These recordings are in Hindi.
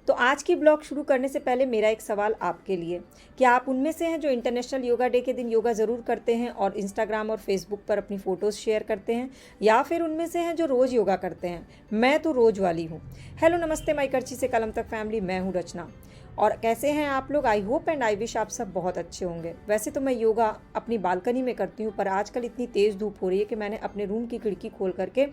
तो आज की ब्लॉग शुरू करने से पहले मेरा एक सवाल आपके लिए, क्या आप उनमें से हैं जो इंटरनेशनल योगा डे के दिन योगा ज़रूर करते हैं और इंस्टाग्राम और फेसबुक पर अपनी फ़ोटोज़ शेयर करते हैं, या फिर उनमें से हैं जो रोज़ योगा करते हैं? मैं तो रोज़ वाली हूँ। हेलो नमस्ते माई करची से कलम तक फैमिली, मैं हूँ रचना। और कैसे हैं आप लोग? I hope and I wish आप सब बहुत अच्छे होंगे। वैसे तो मैं योगा अपनी बालकनी में करती हूँ, पर आजकल इतनी तेज़ धूप हो रही है कि मैंने अपने रूम की खिड़की खोल करके,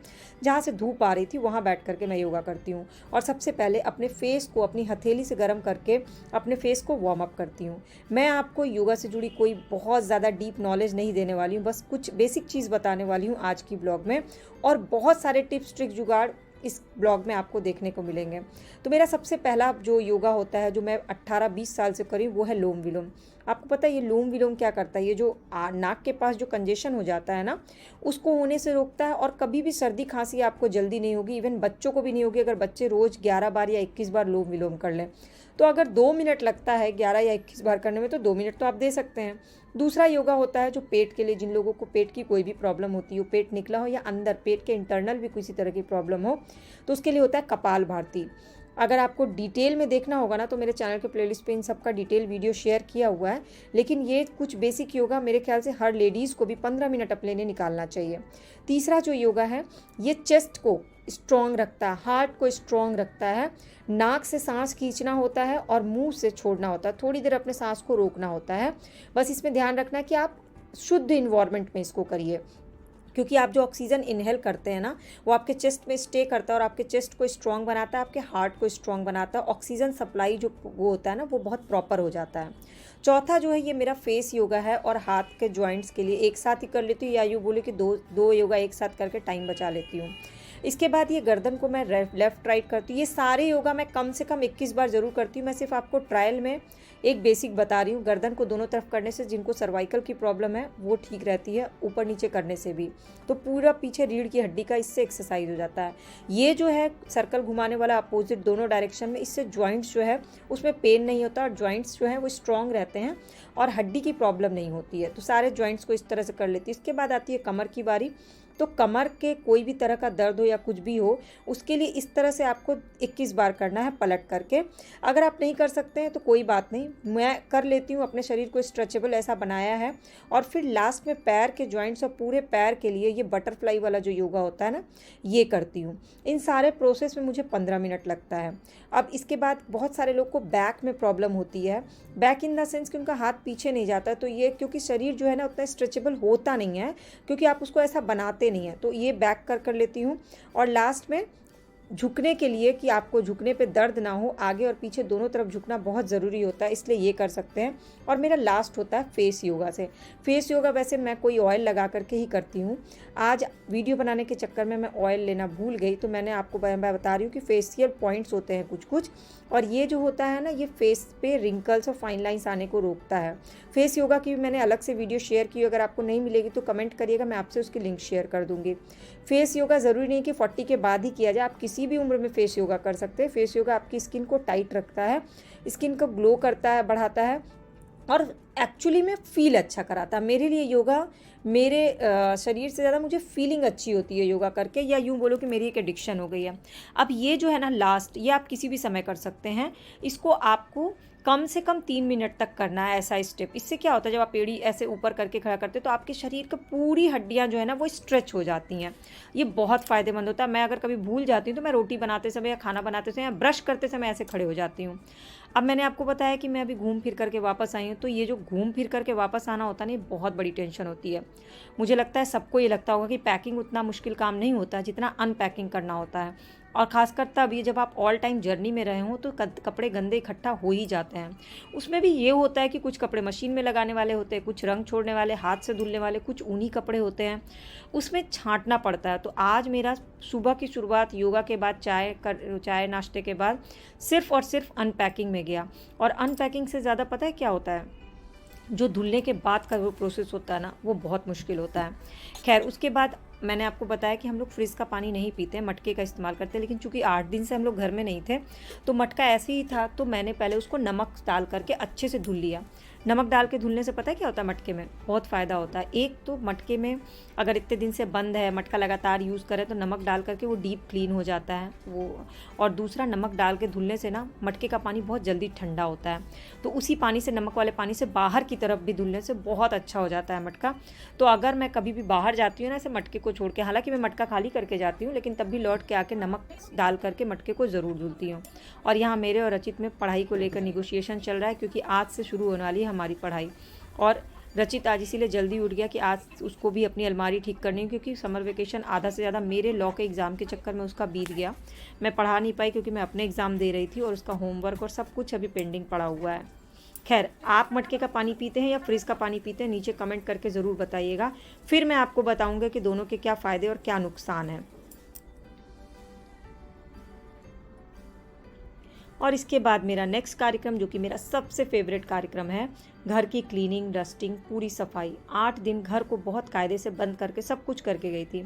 जहाँ से धूप आ रही थी वहाँ बैठ करके मैं योगा करती हूँ। और सबसे पहले अपने फेस को अपनी हथेली से गर्म करके अपने फेस को वार्म अप करती हूँ। मैं आपको योगा से जुड़ी कोई बहुत ज़्यादा डीप नॉलेज नहीं देने वाली हूँ, बस कुछ बेसिक चीज़ बताने वाली हूँ आज की ब्लॉग में, और बहुत सारे टिप्स ट्रिक जुगाड़ इस ब्लॉग में आपको देखने को मिलेंगे। तो मेरा सबसे पहला जो योगा होता है, जो मैं 18-20 साल से करी, वो है लोम विलोम। आपको पता है ये लोम विलोम क्या करता है? ये जो नाक के पास जो कंजेशन हो जाता है ना, उसको होने से रोकता है। और कभी भी सर्दी खांसी आपको जल्दी नहीं होगी, इवन बच्चों को भी नहीं होगी अगर बच्चे रोज़ 11 बार या 21 बार लोम विलोम कर लें। तो अगर 2 मिनट लगता है 11 या 21 बार करने में, तो 2 मिनट तो आप दे सकते हैं। दूसरा योगा होता है जो पेट के लिए, जिन लोगों को पेट की कोई भी प्रॉब्लम होती हो, पेट निकला हो या अंदर पेट के इंटरनल भी किसी तरह की प्रॉब्लम हो, तो उसके लिए होता है कपाल भारती। अगर आपको डिटेल में देखना होगा ना, तो मेरे चैनल के प्लेलिस्ट पे इन सब का डिटेल वीडियो शेयर किया हुआ है। लेकिन ये कुछ बेसिक योगा मेरे ख्याल से हर लेडीज़ को भी 15 मिनट अपने लिए निकालना चाहिए। तीसरा जो योगा है, ये चेस्ट को स्ट्रॉन्ग रखता है, हार्ट को स्ट्रॉन्ग रखता है। नाक से सांस खींचना होता है और मुंह से छोड़ना होता है, थोड़ी देर अपने सांस को रोकना होता है। बस इसमें ध्यान रखना कि आप शुद्ध इन्वायरमेंट में इसको करिए, क्योंकि आप जो ऑक्सीजन इनहेल करते हैं ना, वो आपके चेस्ट में स्टे करता है और आपके चेस्ट को स्ट्रॉन्ग बनाता है, आपके हार्ट को स्ट्रॉन्ग बनाता है। ऑक्सीजन सप्लाई जो वो होता है ना, वो बहुत प्रॉपर हो जाता है। चौथा जो है, ये मेरा फेस योगा है और हाथ के जॉइंट्स के लिए एक साथ ही कर लेती हूँ, या यूँ बोले कि दो योगा एक साथ करके टाइम बचा लेती हूँ। इसके बाद ये गर्दन को मैं लेफ़्ट राइट करती हूँ। ये सारे योगा मैं कम से कम 21 बार ज़रूर करती हूँ। मैं सिर्फ आपको ट्रायल में एक बेसिक बता रही हूँ। गर्दन को दोनों तरफ करने से जिनको सर्वाइकल की प्रॉब्लम है वो ठीक रहती है, ऊपर नीचे करने से भी। तो पूरा पीछे रीढ़ की हड्डी का इससे एक्सरसाइज हो जाता है। ये जो है सर्कल घुमाने वाला अपोजिट दोनों डायरेक्शन में, इससे जॉइंट्स जो है उसमें पेन नहीं होता और जॉइंट्स जो है वो स्ट्रॉन्ग रहते हैं और हड्डी की प्रॉब्लम नहीं होती है। तो सारे जॉइंट्स को इस तरह से कर लेती है। इसके बाद आती है कमर की बारी। तो कमर के कोई भी तरह का दर्द हो या कुछ भी हो, उसके लिए इस तरह से आपको 21 बार करना है पलट करके। अगर आप नहीं कर सकते हैं तो कोई बात नहीं, मैं कर लेती हूँ, अपने शरीर को स्ट्रेचेबल ऐसा बनाया है। और फिर लास्ट में पैर के जॉइंट्स और पूरे पैर के लिए ये बटरफ्लाई वाला जो योगा होता है ना, ये करती हूँ। इन सारे प्रोसेस में मुझे 15 मिनट लगता है। अब इसके बाद बहुत सारे लोग को बैक में प्रॉब्लम होती है, बैक इन द सेंस कि उनका हाथ पीछे नहीं जाता। तो ये क्योंकि शरीर जो है ना उतना स्ट्रेचेबल होता नहीं है, क्योंकि आप उसको ऐसा बनाते नहीं है, तो ये बैक कर लेती हूँ। और लास्ट में झुकने के लिए, कि आपको झुकने पे दर्द ना हो, आगे और पीछे दोनों तरफ झुकना बहुत ज़रूरी होता है, इसलिए ये कर सकते हैं। और मेरा लास्ट होता है फेस योगा से। फेस योगा वैसे मैं कोई ऑयल लगा करके ही करती हूँ। आज वीडियो बनाने के चक्कर में मैं ऑयल लेना भूल गई, तो मैंने आपको मैं बता रही हूँ कि फेशियल पॉइंट्स होते हैं कुछ कुछ, और ये जो होता है ना, ये फेस पे रिंकल्स और फाइन लाइंस आने को रोकता है। फेस योगा की भी मैंने अलग से वीडियो शेयर की, अगर आपको नहीं मिलेगी तो कमेंट करिएगा, मैं आपसे उसकी लिंक शेयर कर दूँगी। फेस योगा ज़रूरी नहीं कि 40 के बाद ही किया जाए, आप किसी भी उम्र में फेस योगा कर सकते हैं। फेस योगा आपकी स्किन को टाइट रखता है, स्किन को ग्लो करता है, बढ़ाता है, और एक्चुअली में फ़ील अच्छा कराता है। मेरे लिए योगा मेरे शरीर से ज़्यादा मुझे फीलिंग अच्छी होती है योगा करके, या यूँ बोलो कि मेरी एक एडिक्शन हो गई है। अब ये जो है ना लास्ट, ये आप किसी भी समय कर सकते हैं। इसको आपको कम से कम 3 मिनट तक करना है ऐसा स्टेप। इससे क्या होता है, जब आप एड़ी ऐसे ऊपर करके खड़ा करते हो तो आपके शरीर की पूरी हड्डियाँ जो है ना वो स्ट्रेच हो जाती हैं। ये बहुत फ़ायदेमंद होता है। मैं अगर कभी भूल जाती हूँ तो मैं रोटी बनाते समय या खाना बनाते समय या ब्रश करते समय ऐसे खड़े हो जाती हूँ। अब मैंने आपको बताया कि मैं अभी घूम फिर करके वापस आई हूँ, तो ये जो घूम फिर करके वापस आना होता है ना, ये बहुत बड़ी टेंशन होती है। मुझे लगता है सबको ये लगता होगा कि पैकिंग उतना मुश्किल काम नहीं होता जितना अनपैकिंग करना होता है। और ख़ासकर तब ये जब आप ऑल टाइम जर्नी में रहे हों, तो कपड़े गंदे इकट्ठा हो ही जाते हैं। उसमें भी ये होता है कि कुछ कपड़े मशीन में लगाने वाले होते हैं, कुछ रंग छोड़ने वाले, हाथ से धुलने वाले, कुछ ऊनी कपड़े होते हैं, उसमें छांटना पड़ता है। तो आज मेरा सुबह की शुरुआत योगा के बाद चाय नाश्ते के बाद सिर्फ़ और सिर्फ अनपैकिंग में गया। और अनपैकिंग से ज़्यादा पता है क्या होता है, जो धुलने के बाद का वो प्रोसेस होता है ना, वो बहुत मुश्किल होता है। खैर, उसके बाद मैंने आपको बताया कि हम लोग फ्रिज का पानी नहीं पीते, मटके का इस्तेमाल करते हैं। लेकिन चूंकि 8 दिन से हम लोग घर में नहीं थे, तो मटका ऐसे ही था, तो मैंने पहले उसको नमक डाल करके अच्छे से धुल लिया। नमक डाल के धुलने से पता है क्या होता है मटके में? बहुत फ़ायदा होता है। एक तो मटके में अगर इतने दिन से बंद है, मटका लगातार यूज़ करें तो नमक डाल करके वो डीप क्लीन हो जाता है वो। और दूसरा, नमक डाल के धुलने से ना मटके का पानी बहुत जल्दी ठंडा होता है, तो उसी पानी से, नमक वाले पानी से बाहर की तरफ भी धुलने से बहुत अच्छा हो जाता है मटका। तो अगर मैं कभी भी बाहर जाती हूँ ना ऐसे मटके को छोड़ के, हालाँकि मैं मटका खाली करके जाती हूँ, लेकिन तब भी लौट के आके नमक डाल करके मटके को ज़रूर धुलती हूँ। और यहाँ मेरे और रचित में पढ़ाई को लेकर निगोशिएशन चल रहा है, क्योंकि आज से शुरू होने वाली है हमारी पढ़ाई। और रचित आज इसीलिए जल्दी उठ गया कि आज उसको भी अपनी अलमारी ठीक करनी है, क्योंकि समर वेकेशन आधा से ज़्यादा मेरे लॉ के एग्ज़ाम के चक्कर में उसका बीत गया। मैं पढ़ा नहीं पाई क्योंकि मैं अपने एग्ज़ाम दे रही थी, और उसका होमवर्क और सब कुछ अभी पेंडिंग पड़ा हुआ है। खैर, आप मटके का पानी पीते हैं या फ्रिज का पानी पीते हैं, नीचे कमेंट करके ज़रूर बताइएगा। फिर मैं आपको बताऊँगा कि दोनों के क्या फ़ायदे और क्या नुकसान हैं। और इसके बाद मेरा नेक्स्ट कार्यक्रम, जो कि मेरा सबसे फेवरेट कार्यक्रम है, घर की क्लीनिंग, डस्टिंग, पूरी सफाई। 8 दिन घर को बहुत कायदे से बंद करके सब कुछ करके गई थी,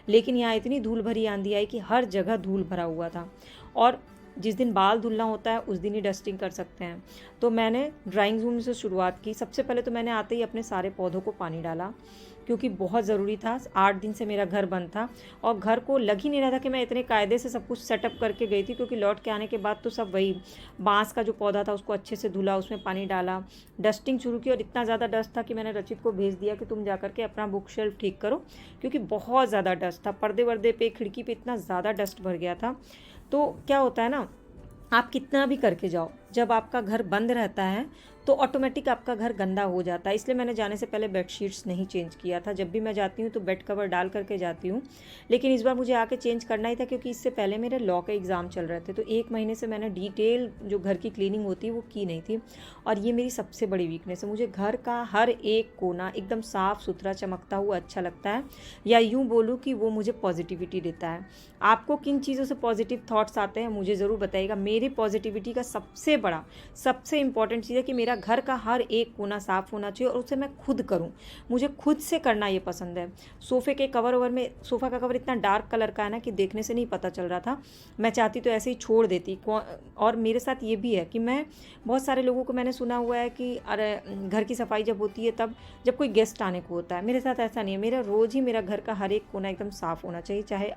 लेकिन यहाँ इतनी धूल भरी आंधी आई कि हर जगह धूल भरा हुआ था। और जिस दिन बाल धुलना होता है उस दिन ही डस्टिंग कर सकते हैं। तो मैंने ड्राइंग रूम से शुरुआत की। सबसे पहले तो मैंने आते ही अपने सारे पौधों को पानी डाला, क्योंकि बहुत ज़रूरी था। 8 दिन से मेरा घर बंद था और घर को लग ही नहीं रहा था कि मैं इतने कायदे से सब कुछ सेटअप करके गई थी, क्योंकि लौट के आने के बाद तो सब वही बांस का जो पौधा था उसको अच्छे से धुला, उसमें पानी डाला, डस्टिंग शुरू की। और इतना ज़्यादा डस्ट था कि मैंने रचित को भेज दिया कि तुम जा करके अपना बुक शेल्फ ठीक करो, क्योंकि बहुत ज़्यादा डस्ट था। पर्दे वर्दे पे, खिड़की पे इतना ज़्यादा डस्ट भर गया था। तो क्या होता है ना, आप कितना भी करके जाओ, जब आपका घर बंद रहता है तो ऑटोमेटिक आपका घर गंदा हो जाता है। इसलिए मैंने जाने से पहले बेडशीट्स नहीं चेंज किया था। जब भी मैं जाती हूँ तो बेड कवर डाल करके जाती हूँ, लेकिन इस बार मुझे आके चेंज करना ही था, क्योंकि इससे पहले मेरे लॉ के एग्ज़ाम चल रहे थे। तो 1 महीने से मैंने डिटेल जो घर की क्लीनिंग होती है वो की नहीं थी। और ये मेरी सबसे बड़ी वीकनेस है। मुझे घर का हर एक कोना एकदम साफ़ सुथरा चमकता हुआ अच्छा लगता है, या यूँ बोलूँ कि वो मुझे पॉजिटिविटी देता है। आपको किन चीज़ों से पॉजिटिव थाट्स आते हैं मुझे ज़रूर बताइएगा। मेरी पॉजिटिविटी का सबसे बड़ा, सबसे इम्पॉर्टेंट चीज़ है कि मेरा घर का हर एक कोना साफ़ होना चाहिए, और उसे मैं खुद करूं। मुझे खुद से करना ये पसंद है। सोफ़े के कवर ओवर में, सोफ़ा का कवर इतना डार्क कलर का है ना कि देखने से नहीं पता चल रहा था। मैं चाहती तो ऐसे ही छोड़ देती। और मेरे साथ ये भी है कि मैं, बहुत सारे लोगों को मैंने सुना हुआ है कि अरे घर की सफाई जब होती है तब जब कोई गेस्ट आने को होता है। मेरे साथ ऐसा नहीं है। मेरा रोज़ ही मेरा घर का हर एक कोना एकदम साफ़ होना चाहिए, चाहे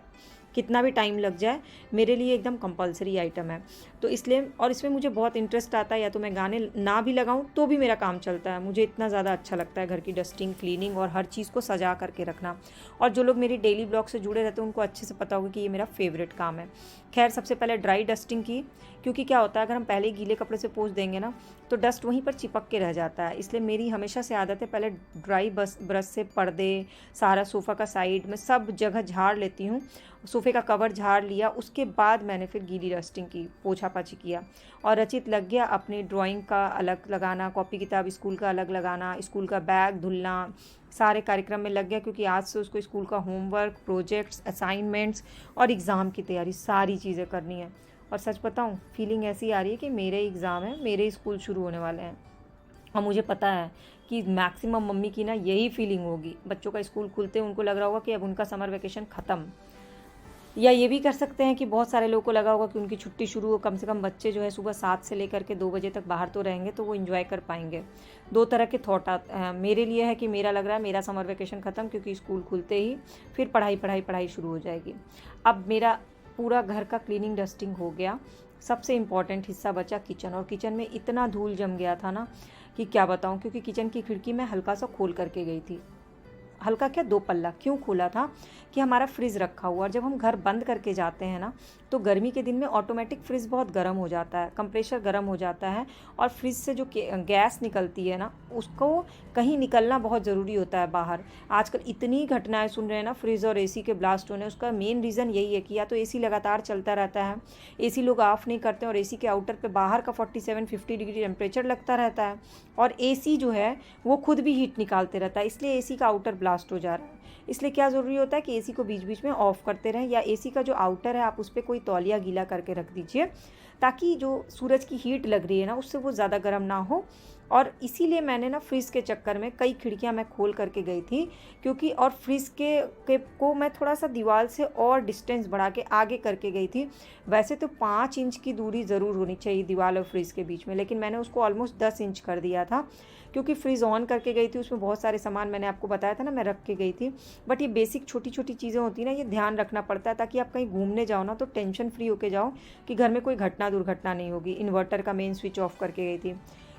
कितना भी टाइम लग जाए, मेरे लिए एकदम कंपलसरी आइटम है। तो इसलिए, और इसमें मुझे बहुत इंटरेस्ट आता है, या तो मैं गाने ना भी लगाऊं तो भी मेरा काम चलता है। मुझे इतना ज़्यादा अच्छा लगता है घर की डस्टिंग, क्लीनिंग और हर चीज़ को सजा करके रखना। और जो लोग मेरी डेली ब्लॉग से जुड़े रहते हैं उनको अच्छे से पता होगा कि ये मेरा फेवरेट काम है। खैर, सबसे पहले ड्राई डस्टिंग की, क्योंकि क्या होता है, अगर हम पहले गीले कपड़े से पोंछ देंगे ना तो डस्ट वहीं पर चिपक के रह जाता है। इसलिए मेरी हमेशा से आदत है, पहले ड्राई ब्रश से पर्दे, सारा सोफ़ा का साइड में सब जगह झाड़ लेती हूँ। सोफ़े का कवर झाड़ लिया, उसके बाद मैंने फिर गीली डस्टिंग की, पोछा पाछी किया। और रचित लग गया अपनी ड्राइंग का अलग लगाना, कॉपी किताब स्कूल का अलग लगाना, स्कूल का बैग धुलना, सारे कार्यक्रम में लग गया, क्योंकि आज से उसको स्कूल का होमवर्क, प्रोजेक्ट्स, असाइनमेंट्स और एग्ज़ाम की तैयारी, सारी चीज़ें करनी है। और सच बताऊँ, फीलिंग ऐसी आ रही है कि मेरे एग्ज़ाम है, मेरे स्कूल शुरू होने वाले हैं। और मुझे पता है कि मैक्सिमम मम्मी की ना यही फीलिंग होगी। बच्चों का स्कूल खुलते उनको लग रहा होगा कि अब उनका समर वेकेशन ख़त्म। या ये भी कर सकते हैं कि बहुत सारे लोगों को लगा होगा कि उनकी छुट्टी शुरू हो, कम से कम बच्चे जो है सुबह 7 से लेकर के 2 बजे तक बाहर तो रहेंगे, तो वो एंजॉय कर पाएंगे। 2 तरह के थॉट मेरे लिए है कि मेरा लग रहा है मेरा समर वेकेशन ख़त्म, क्योंकि स्कूल खुलते ही फिर पढ़ाई शुरू हो जाएगी। अब मेरा पूरा घर का क्लीनिंग डस्टिंग हो गया। सबसे इम्पॉर्टेंट हिस्सा बचा किचन, और किचन में इतना धूल जम गया था ना कि क्या बताऊँ, क्योंकि किचन की खिड़की मैं हल्का सा खोल करके गई थी। हल्का क्या, 2 पल्ला क्यों खोला था कि हमारा फ्रिज रखा हुआ, और जब हम घर बंद करके जाते हैं ना तो गर्मी के दिन में ऑटोमेटिक फ्रिज बहुत गर्म हो जाता है, कंप्रेशर गर्म हो जाता है, और फ्रिज से जो गैस निकलती है ना उसको कहीं निकलना बहुत ज़रूरी होता है बाहर। आजकल इतनी घटनाएं सुन रहे हैं ना फ्रिज और एसी के ब्लास्ट होने, उसका मेन रीज़न यही है कि या तो एसी लगातार चलता रहता है, एसी लोग ऑफ़ नहीं करते, और एसी के आउटर पे बाहर का 47-50 डिग्री टेम्परेचर लगता रहता है, और एसी जो है वो खुद भी हीट निकालते रहता है, इसलिए एसी का आउटर ब्लास्ट हो जा रहा है। इसलिए क्या ज़रूरी होता है कि एसी को बीच बीच में ऑफ़ करते रहें, या एसी का जो आउटर है आप उस पर कोई तौलिया गीला करके रख दीजिए, ताकि जो सूरज की हीट लग रही है ना उससे वो ज़्यादा गर्म ना हो। और इसीलिए मैंने ना फ्रिज के चक्कर में कई खिड़कियां मैं खोल करके गई थी, क्योंकि और फ्रिज के को मैं थोड़ा सा दीवार से और डिस्टेंस बढ़ा के आगे करके गई थी। वैसे तो 5 इंच की दूरी ज़रूर होनी चाहिए दीवार और फ्रिज के बीच में, लेकिन मैंने उसको ऑलमोस्ट 10 इंच कर दिया था, क्योंकि फ्रिज ऑन करके गई थी, उसमें बहुत सारे सामान मैंने आपको बताया था ना मैं रख के गई थी। बट ये बेसिक छोटी छोटी चीज़ें होती हैं ना, ये ध्यान रखना पड़ता है, ताकि आप कहीं घूमने जाओ ना तो टेंशन फ्री होके जाओ कि घर में कोई घटना दुर्घटना नहीं होगी। इन्वर्टर का मेन स्विच ऑफ करके गई थी।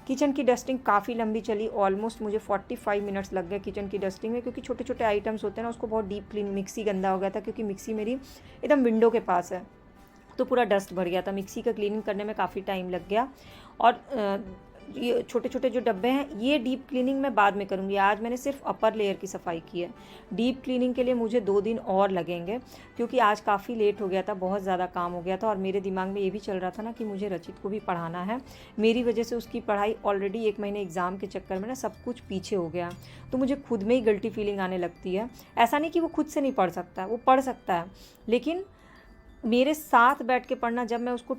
किचन की डस्टिंग काफ़ी लंबी चली, ऑलमोस्ट मुझे 45 मिनट्स लग गए किचन की डस्टिंग में, क्योंकि छोटे छोटे आइटम्स होते हैं ना उसको बहुत डीप क्लीन। मिक्सी गंदा हो गया था, क्योंकि मिक्सी मेरी एकदम विंडो के पास है, तो पूरा डस्ट भर गया था। मिक्सी का क्लीनिंग करने में काफ़ी टाइम लग गया। और ये छोटे छोटे जो डब्बे हैं ये डीप क्लीनिंग मैं बाद में करूँगी। आज मैंने सिर्फ अपर लेयर की सफाई की है। डीप क्लीनिंग के लिए मुझे 2 दिन और लगेंगे, क्योंकि आज काफ़ी लेट हो गया था, बहुत ज़्यादा काम हो गया था। और मेरे दिमाग में ये भी चल रहा था ना कि मुझे रचित को भी पढ़ाना है। मेरी वजह से उसकी पढ़ाई ऑलरेडी 1 महीने एग्ज़ाम के चक्कर में ना सब कुछ पीछे हो गया, तो मुझे खुद में ही गिल्टी फीलिंग आने लगती है। ऐसा नहीं कि वो खुद से नहीं पढ़ सकता है, वो पढ़ सकता है, लेकिन मेरे साथ बैठ के पढ़ना, जब मैं उसको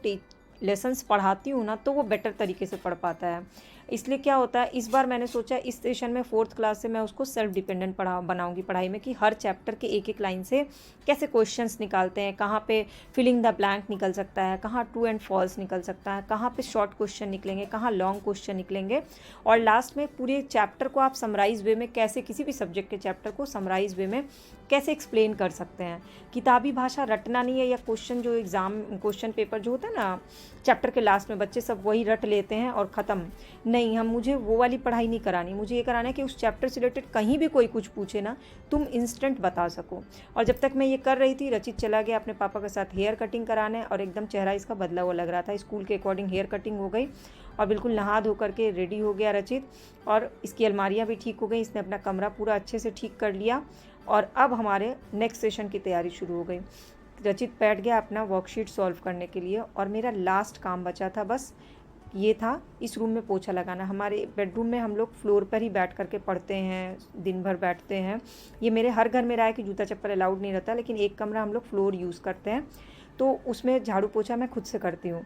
लेसन्स पढ़ाती हूँ ना तो वो बेटर तरीके से पढ़ पाता है। इसलिए क्या होता है, इस बार मैंने सोचा इस सेशन में 4th क्लास से मैं उसको सेल्फ डिपेंडेंट बनाऊंगी पढ़ाई में, कि हर चैप्टर के एक एक लाइन से कैसे क्वेश्चंस निकालते हैं, कहाँ पे फिलिंग द ब्लैंक निकल सकता है, कहाँ ट्रू एंड फॉल्स निकल सकता है, कहाँ पे शॉर्ट क्वेश्चन निकलेंगे, कहाँ लॉन्ग क्वेश्चन निकलेंगे, और लास्ट में पूरे चैप्टर को आप समराइज वे में कैसे, किसी भी सब्जेक्ट के चैप्टर को समराइज वे में कैसे एक्सप्लेन कर सकते हैं। किताबी भाषा रटना नहीं है, या क्वेश्चन जो एग्ज़ाम क्वेश्चन पेपर जो होता है ना चैप्टर के लास्ट में बच्चे सब वही रट लेते हैं और ख़त्म। नहीं, मुझे वो वाली पढ़ाई नहीं करानी। मुझे ये कराना है कि उस चैप्टर से रिलेटेड कहीं भी कोई कुछ पूछे ना तुम इंस्टेंट बता सको। और जब तक मैं ये कर रही थी, रचित चला गया अपने पापा के साथ हेयर कटिंग कराने, और एकदम चेहरा इसका बदला हुआ लग रहा था। स्कूल के अकॉर्डिंग हेयर कटिंग हो गई और बिल्कुल नहा धो करके रेडी हो गया रचित, और इसकी अलमारियाँ भी ठीक हो गई। इसने अपना कमरा पूरा अच्छे से ठीक कर लिया, और अब हमारे नेक्स्ट सेशन की तैयारी शुरू हो गई। रचित बैठ गया अपना वर्कशीट सॉल्व करने के लिए, और मेरा लास्ट काम बचा था बस ये था, इस रूम में पोछा लगाना। हमारे बेडरूम में हम लोग फ्लोर पर ही बैठ करके पढ़ते हैं, दिन भर बैठते हैं। ये मेरे हर घर में रहा है कि जूता चप्पल अलाउड नहीं रहता, लेकिन एक कमरा हम लोग फ्लोर यूज़ करते हैं, तो उसमें झाड़ू पोछा मैं खुद से करती हूँ।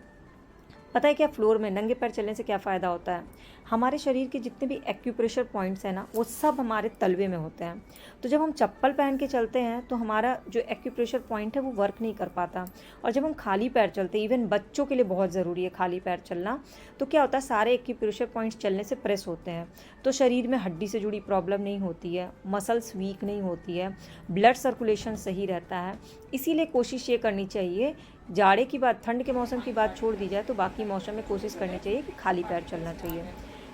पता है क्या, फ्लोर में नंगे पैर चलने से क्या फ़ायदा होता है, हमारे शरीर के जितने भी एक्यूप्रेशर पॉइंट्स हैं ना वो सब हमारे तलवे में होते हैं। तो जब हम चप्पल पहन के चलते हैं तो हमारा जो एक्यूप्रेशर पॉइंट है वो वर्क नहीं कर पाता, और जब हम खाली पैर चलते हैं, इवन बच्चों के लिए बहुत ज़रूरी है खाली पैर चलना, तो क्या होता है सारे एक्यूप्रेशर पॉइंट्स चलने से प्रेस होते हैं, तो शरीर में हड्डी से जुड़ी प्रॉब्लम नहीं होती है, मसल्स वीक नहीं होती है, ब्लड सर्कुलेशन सही रहता है। इसीलिए कोशिश ये करनी चाहिए, जाड़े की बात, ठंड के मौसम की बात छोड़ दी जाए तो बाकी मौसम में कोशिश करनी चाहिए कि खाली पैर चलना चाहिए।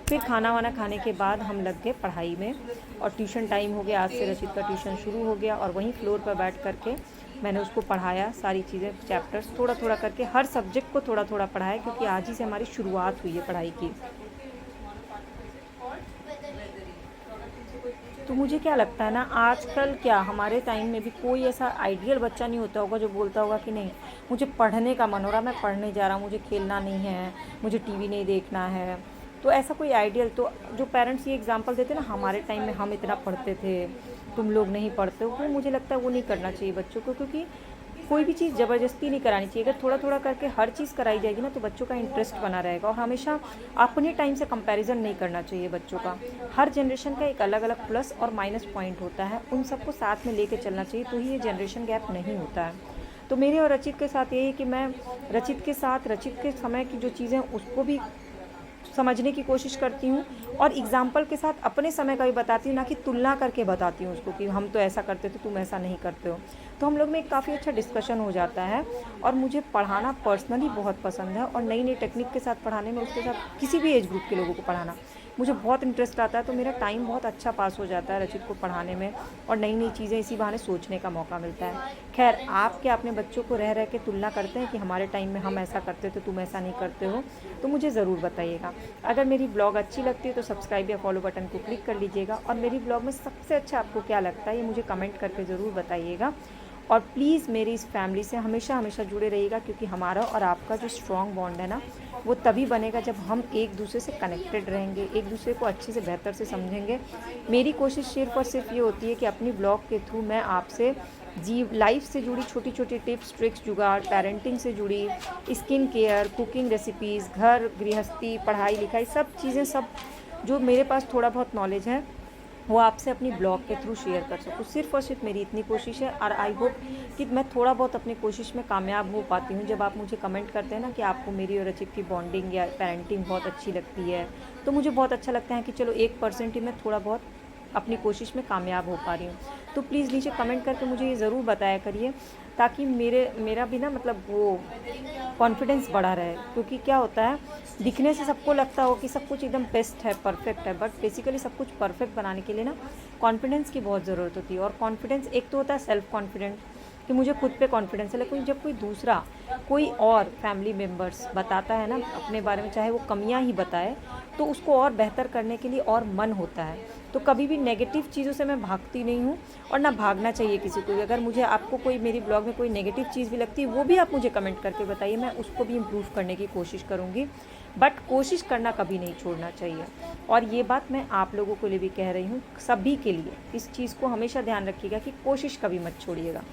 फिर खाना वाना खाने के बाद हम लग गए पढ़ाई में, और ट्यूशन टाइम हो गया। आज से रचित का ट्यूशन शुरू हो गया, और वहीं फ्लोर पर बैठ करके मैंने उसको पढ़ाया सारी चीज़ें, चैप्टर्स थोड़ा थोड़ा करके, हर सब्जेक्ट को थोड़ा थोड़ा पढ़ाया, क्योंकि आज ही से हमारी शुरुआत हुई है पढ़ाई की। तो मुझे क्या लगता है ना, आजकल क्या हमारे टाइम में भी कोई ऐसा आइडियल बच्चा नहीं होता होगा जो बोलता होगा कि नहीं मुझे पढ़ने का मन हो रहा, मैं पढ़ने जा रहा हूँ, मुझे खेलना नहीं है, मुझे टीवी नहीं देखना है। तो ऐसा कोई आइडियल, तो जो पेरेंट्स ये एग्जांपल देते ना हमारे टाइम में हम इतना पढ़ते थे, तुम लोग नहीं पढ़ते हो, वो मुझे लगता है वो नहीं करना चाहिए बच्चों को, क्योंकि कोई भी चीज़ ज़बरदस्ती नहीं करानी चाहिए। अगर थोड़ा थोड़ा करके हर चीज़ कराई जाएगी ना तो बच्चों का इंटरेस्ट बना रहेगा, और हमेशा अपने टाइम से कंपैरिजन नहीं करना चाहिए बच्चों का। हर जनरेशन का एक अलग अलग प्लस और माइनस पॉइंट होता है, उन सबको साथ में लेके चलना चाहिए, तो ही ये जनरेशन गैप नहीं होता है। तो मेरे और रचित के साथ यही है कि मैं रचित के साथ, रचित के समय की जो चीज़ें उसको भी समझने की कोशिश करती हूँ, और एग्जाम्पल के साथ अपने समय का भी बताती हूँ, ना कि तुलना करके बताती हूँ उसको कि हम तो ऐसा करते थे तुम ऐसा नहीं करते हो। तो हम लोग में एक काफ़ी अच्छा डिस्कशन हो जाता है, और मुझे पढ़ाना पर्सनली बहुत पसंद है, और नई नई टेक्निक के साथ पढ़ाने में, उसके साथ किसी भी एज ग्रुप के लोगों को पढ़ाना मुझे बहुत इंटरेस्ट आता है। तो मेरा टाइम बहुत अच्छा पास हो जाता है रचित को पढ़ाने में, और नई नई चीज़ें इसी बहाने सोचने का मौका मिलता है। खैर, आप क्या अपने बच्चों को रह रह के तुलना करते हैं कि हमारे टाइम में हम ऐसा करते थे तुम ऐसा नहीं करते हो, तो मुझे ज़रूर बताइएगा। अगर मेरी ब्लॉग अच्छी लगती है तो सब्सक्राइब या फॉलो बटन को क्लिक कर लीजिएगा, और मेरी ब्लॉग में सबसे अच्छा आपको क्या लगता है ये मुझे कमेंट करके ज़रूर बताइएगा। और प्लीज़ मेरी इस फैमिली से हमेशा हमेशा जुड़े रहिएगा, क्योंकि हमारा और आपका जो स्ट्रॉन्ग बॉन्ड है ना वो तभी बनेगा जब हम एक दूसरे से कनेक्टेड रहेंगे, एक दूसरे को अच्छे से बेहतर से समझेंगे। मेरी कोशिश सिर्फ़ और सिर्फ ये होती है कि अपनी ब्लॉग के थ्रू मैं आपसे लाइफ से जुड़ी छोटी छोटी टिप्स ट्रिक्स, जुगाड़, पेरेंटिंग से जुड़ी, स्किन केयर, कुकिंग रेसिपीज़, घर गृहस्थी, पढ़ाई लिखाई, सब चीज़ें, सब जो मेरे पास थोड़ा बहुत नॉलेज है वो आपसे अपनी ब्लॉग के थ्रू शेयर कर सकूँ। सिर्फ़ और सिर्फ मेरी इतनी कोशिश है, और आई होप कि मैं थोड़ा बहुत अपनी कोशिश में कामयाब हो पाती हूँ। जब आप मुझे कमेंट करते हैं ना कि आपको मेरी और रचित की बॉन्डिंग या पेरेंटिंग बहुत अच्छी लगती है, तो मुझे बहुत अच्छा लगता है कि चलो 1% ही मैं थोड़ा बहुत अपनी कोशिश में कामयाब हो पा रही हूँ। तो प्लीज़ नीचे कमेंट करके मुझे ये ज़रूर बताया करिए, ताकि मेरा भी ना मतलब वो कॉन्फिडेंस बढ़ा रहे। क्योंकि क्या होता है, दिखने से सबको लगता हो कि सब कुछ एकदम बेस्ट है, परफेक्ट है, बट बेसिकली सब कुछ परफेक्ट बनाने के लिए ना कॉन्फिडेंस की बहुत ज़रूरत होती है। और कॉन्फिडेंस एक तो होता है सेल्फ कॉन्फिडेंस, कि मुझे खुद पे कॉन्फिडेंस है, लेकिन जब कोई दूसरा, कोई और फैमिली मेम्बर्स बताता है ना अपने बारे में, चाहे वो कमियां ही बताए, तो उसको और बेहतर करने के लिए और मन होता है। तो कभी भी नेगेटिव चीज़ों से मैं भागती नहीं हूँ, और ना भागना चाहिए किसी को भी। अगर मुझे आपको कोई मेरी ब्लॉग में कोई नेगेटिव चीज़ भी लगती है, वो भी आप मुझे कमेंट करके बताइए, मैं उसको भी इम्प्रूव करने की कोशिश करूँगी। बट कोशिश करना कभी नहीं छोड़ना चाहिए। और ये बात मैं आप लोगों के लिए भी कह रही हूँ, सभी के लिए इस चीज़ को हमेशा ध्यान रखिएगा कि कोशिश कभी मत छोड़िएगा।